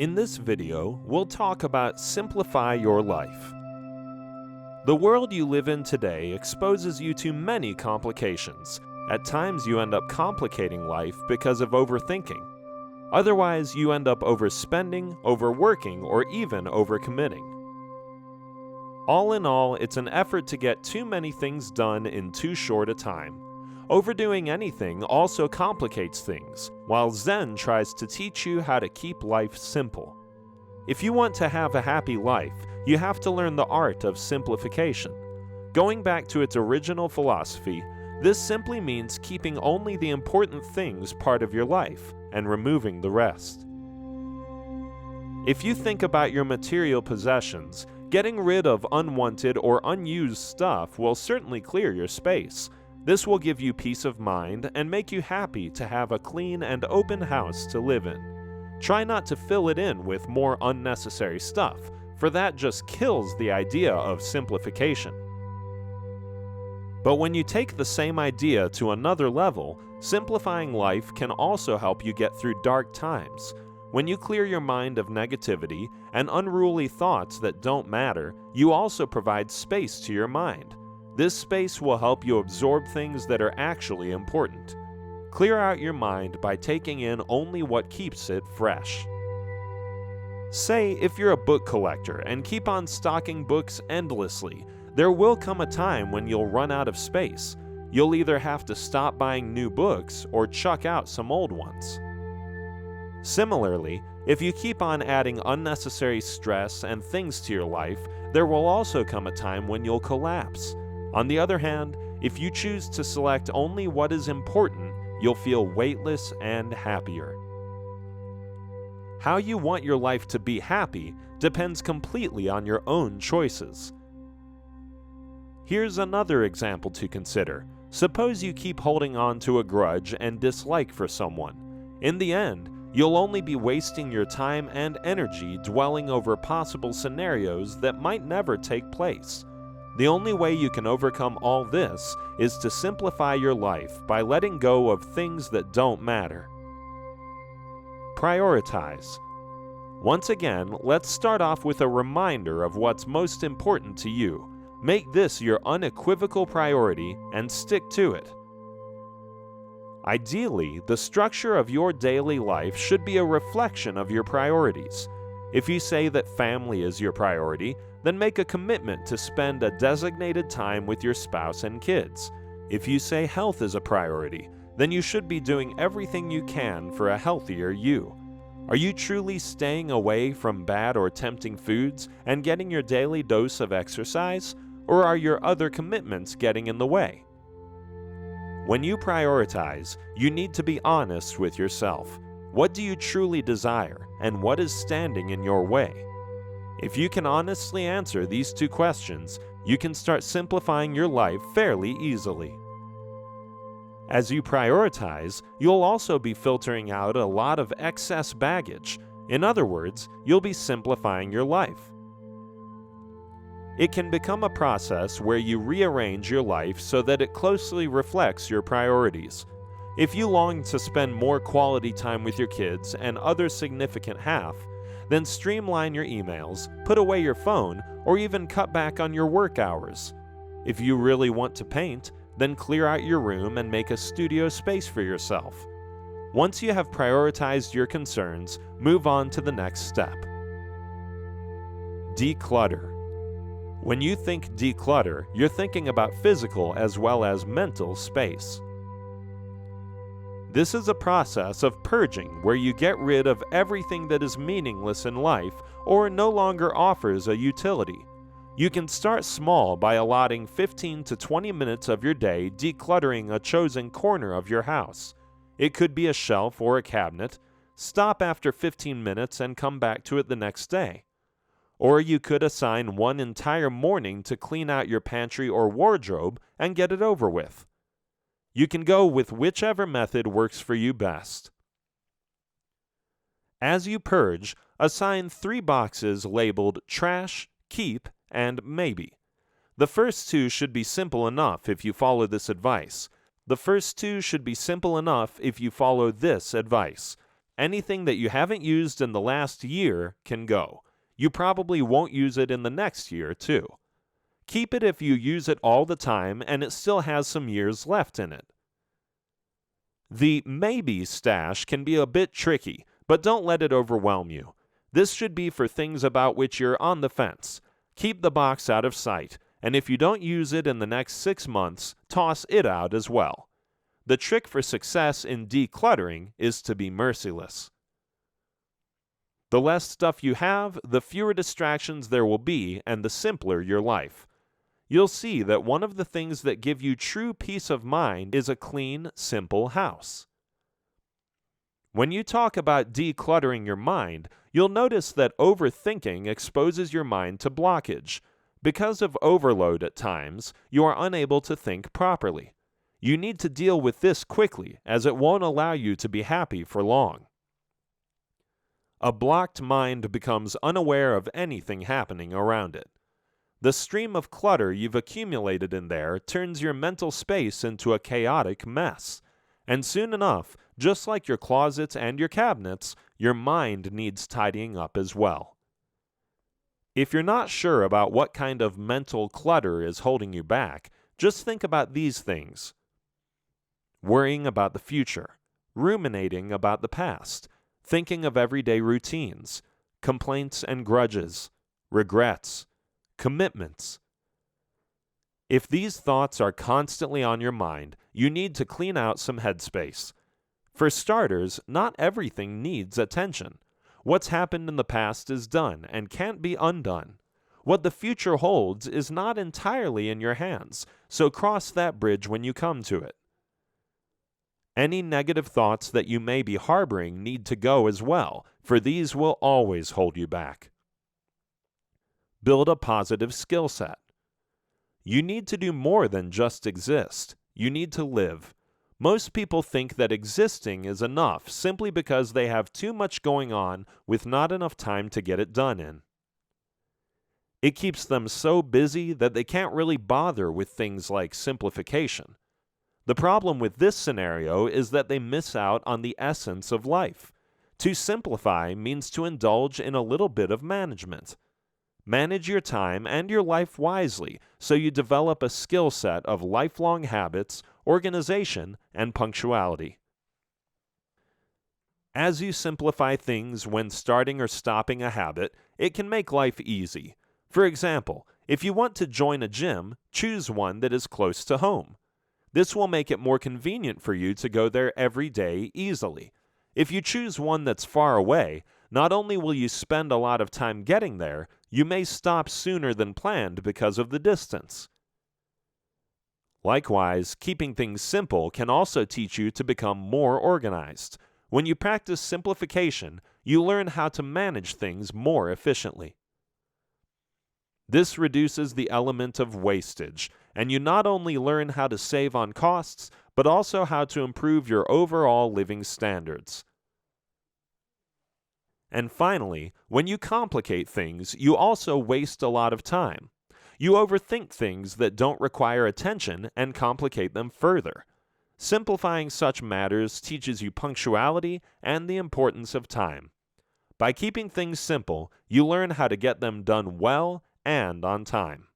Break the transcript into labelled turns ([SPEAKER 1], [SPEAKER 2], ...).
[SPEAKER 1] In this video, we'll talk about simplify your life. The world you live in today exposes you to many complications. At times you end up complicating life because of overthinking. Otherwise, you end up overspending, overworking, or even overcommitting. All in all, it's an effort to get too many things done in too short a time. Overdoing anything also complicates things, while Zen tries to teach you how to keep life simple. If you want to have a happy life, you have to learn the art of simplification. Going back to its original philosophy, this simply means keeping only the important things part of your life and removing the rest. If you think about your material possessions, getting rid of unwanted or unused stuff will certainly clear your space. This will give you peace of mind and make you happy to have a clean and open house to live in. Try not to fill it in with more unnecessary stuff, for that just kills the idea of simplification. But when you take the same idea to another level, simplifying life can also help you get through dark times. When you clear your mind of negativity and unruly thoughts that don't matter, you also provide space to your mind. This space will help you absorb things that are actually important. Clear out your mind by taking in only what keeps it fresh. Say if you're a book collector and keep on stocking books endlessly, there will come a time when you'll run out of space. You'll either have to stop buying new books or chuck out some old ones. Similarly, if you keep on adding unnecessary stress and things to your life, there will also come a time when you'll collapse. On the other hand, if you choose to select only what is important, you'll feel weightless and happier. How you want your life to be happy depends completely on your own choices. Here's another example to consider. Suppose you keep holding on to a grudge and dislike for someone. In the end, you'll only be wasting your time and energy dwelling over possible scenarios that might never take place. The only way you can overcome all this is to simplify your life by letting go of things that don't matter. Prioritize. Once again, let's start off with a reminder of what's most important to you. Make this your unequivocal priority and stick to it. Ideally, the structure of your daily life should be a reflection of your priorities. If you say that family is your priority, then make a commitment to spend a designated time with your spouse and kids. If you say health is a priority, then you should be doing everything you can for a healthier you. Are you truly staying away from bad or tempting foods and getting your daily dose of exercise, or are your other commitments getting in the way? When you prioritize, you need to be honest with yourself. What do you truly desire, and what is standing in your way? If you can honestly answer these two questions, you can start simplifying your life fairly easily. As you prioritize, you'll also be filtering out a lot of excess baggage. In other words, you'll be simplifying your life. It can become a process where you rearrange your life so that it closely reflects your priorities. If you long to spend more quality time with your kids and other significant half, then streamline your emails, put away your phone, or even cut back on your work hours. If you really want to paint, then clear out your room and make a studio space for yourself. Once you have prioritized your concerns, move on to the next step. Declutter. When you think declutter, you're thinking about physical as well as mental space. This is a process of purging where you get rid of everything that is meaningless in life or no longer offers a utility. You can start small by allotting 15 to 20 minutes of your day decluttering a chosen corner of your house. It could be a shelf or a cabinet. Stop after 15 minutes and come back to it the next day. Or you could assign one entire morning to clean out your pantry or wardrobe and get it over with. You can go with whichever method works for you best. As you purge, assign 3 boxes labeled trash, keep, and maybe. The first 2 should be simple enough if you follow this advice. Anything that you haven't used in the last year can go. You probably won't use it in the next year, too. Keep it if you use it all the time and it still has some years left in it. The maybe stash can be a bit tricky, but don't let it overwhelm you. This should be for things about which you're on the fence. Keep the box out of sight, and if you don't use it in the next 6 months, toss it out as well. The trick for success in decluttering is to be merciless. The less stuff you have, the fewer distractions there will be, and the simpler your life. You'll see that one of the things that give you true peace of mind is a clean, simple house. When you talk about decluttering your mind, you'll notice that overthinking exposes your mind to blockage. Because of overload at times, you are unable to think properly. You need to deal with this quickly, as it won't allow you to be happy for long. A blocked mind becomes unaware of anything happening around it. The stream of clutter you've accumulated in there turns your mental space into a chaotic mess. And soon enough, just like your closets and your cabinets, your mind needs tidying up as well. If you're not sure about what kind of mental clutter is holding you back, just think about these things. Worrying about the future, ruminating about the past, thinking of everyday routines, complaints and grudges, regrets, commitments. If these thoughts are constantly on your mind, you need to clean out some headspace. For starters, not everything needs attention. What's happened in the past is done and can't be undone. What the future holds is not entirely in your hands, so cross that bridge when you come to it. Any negative thoughts that you may be harboring need to go as well, for these will always hold you back. Build a positive skill set. You need to do more than just exist. You need to live. Most people think that existing is enough simply because they have too much going on with not enough time to get it done in. It keeps them so busy that they can't really bother with things like simplification. The problem with this scenario is that they miss out on the essence of life. To simplify means to indulge in a little bit of management. Manage your time and your life wisely so you develop a skill set of lifelong habits, organization, and punctuality. As you simplify things when starting or stopping a habit, it can make life easy. For example, if you want to join a gym, choose one that is close to home. This will make it more convenient for you to go there every day easily. If you choose one that's far away, not only will you spend a lot of time getting there, you may stop sooner than planned because of the distance. Likewise, keeping things simple can also teach you to become more organized. When you practice simplification, you learn how to manage things more efficiently. This reduces the element of wastage, and you not only learn how to save on costs, but also how to improve your overall living standards. And finally, when you complicate things, you also waste a lot of time. You overthink things that don't require attention and complicate them further. Simplifying such matters teaches you punctuality and the importance of time. By keeping things simple, you learn how to get them done well and on time.